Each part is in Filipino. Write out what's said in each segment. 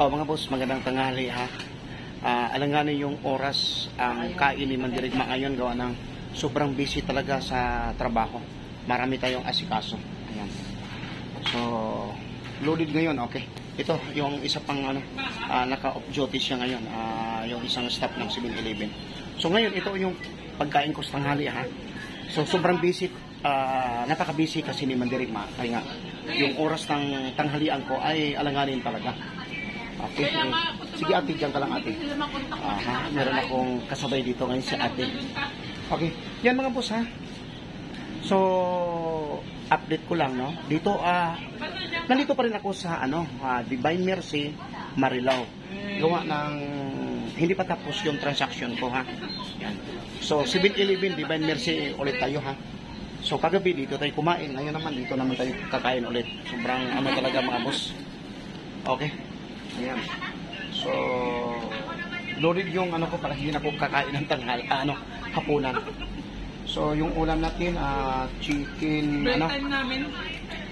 Mga boss, magandang tanghali ha. Alanganin yung oras ang kain ni Mandirigma ngayon gawa ng sobrang busy talaga sa trabaho. Marami tayong asikaso. Ayan. So, loaded ngayon, okay. Ito, yung isa pang naka-off duty siya ngayon, yung isang staff ng 7-Eleven. So ngayon, ito yung pagkain ko sa tanghali ha. So, sobrang busy, napaka-busy kasi ni Mandirigma. Kaya nga, yung oras ng tanghalian ko ay alanganin talaga. Okay. Sige ate, dyan ka lang ate. Meron akong kasabay dito ngayon si ate. Okay. Yan mga boss ha. So, update ko lang no. Dito, nandito pa rin ako sa Divine Mercy, Marilao. Gawa ng, hindi pa tapos yung transaction ko ha. Yan. So, 7-Eleven, Divine Mercy ulit tayo ha. So, kagabi dito tayo kumain. Ngayon naman, dito naman tayo kakain ulit. Sobrang talaga mga boss. Okay. Ayan. So, loaded yung ko para hindi na po kakain ng tanghal, hapunan. So, yung ulam natin, chicken,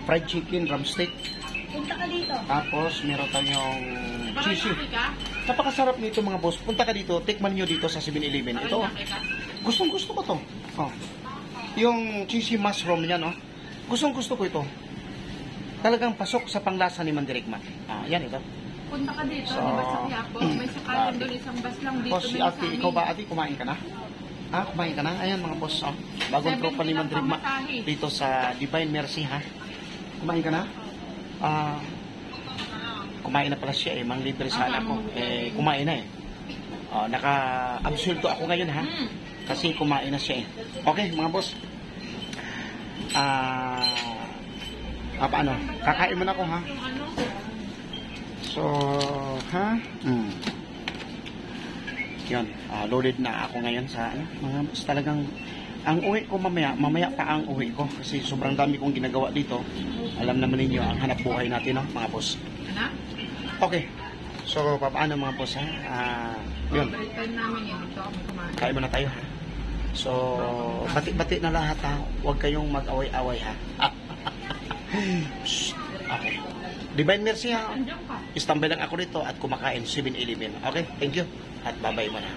fried chicken, drumstick. Punta ka dito. Tapos, meron tayong cheesy. Napakasarap nito mga boss. Punta ka dito, tikman nyo dito sa 7-Eleven. Ito, gustong gusto ko to. Yung cheesy mushroom yan, gustong gusto ko ito. Talagang pasok sa panglasa ni Mandirigma. Yan ito. Punta ka dito, So, di ba sa Quiapo? May sakayan doon, isang bus lang dito. Boss, si ate, ikaw ba ate, kumain ka na? Kumain ka na? Ayan mga boss, bagong tropa ni Mandirigma dito sa Divine Mercy, ha? Kumain ka na? Kumain na pala siya, manglibre sana ako. Kumain na naka-absulto ako ngayon, ha? Kasi kumain na siya, Okay, mga boss. Paano? Kakain mo na ako, ha? So, Yan, loaded na ako ngayon sa mga talagang ang uwi ko mamaya pa ang uwi ko kasi sobrang dami kong ginagawa dito. Alam naman ninyo ang hanap buhay natin, mga boss. Okay. So, paano mga boss, yun. Kain muna tayo, ha. So, bati-bati na lahat, ha. Huwag kayong mag-away-away, ha. Okay. Divine Mercy, ha. Istambay lang ako dito at kumakain 7-Eleven. Okay, thank you. At bye-bye muna.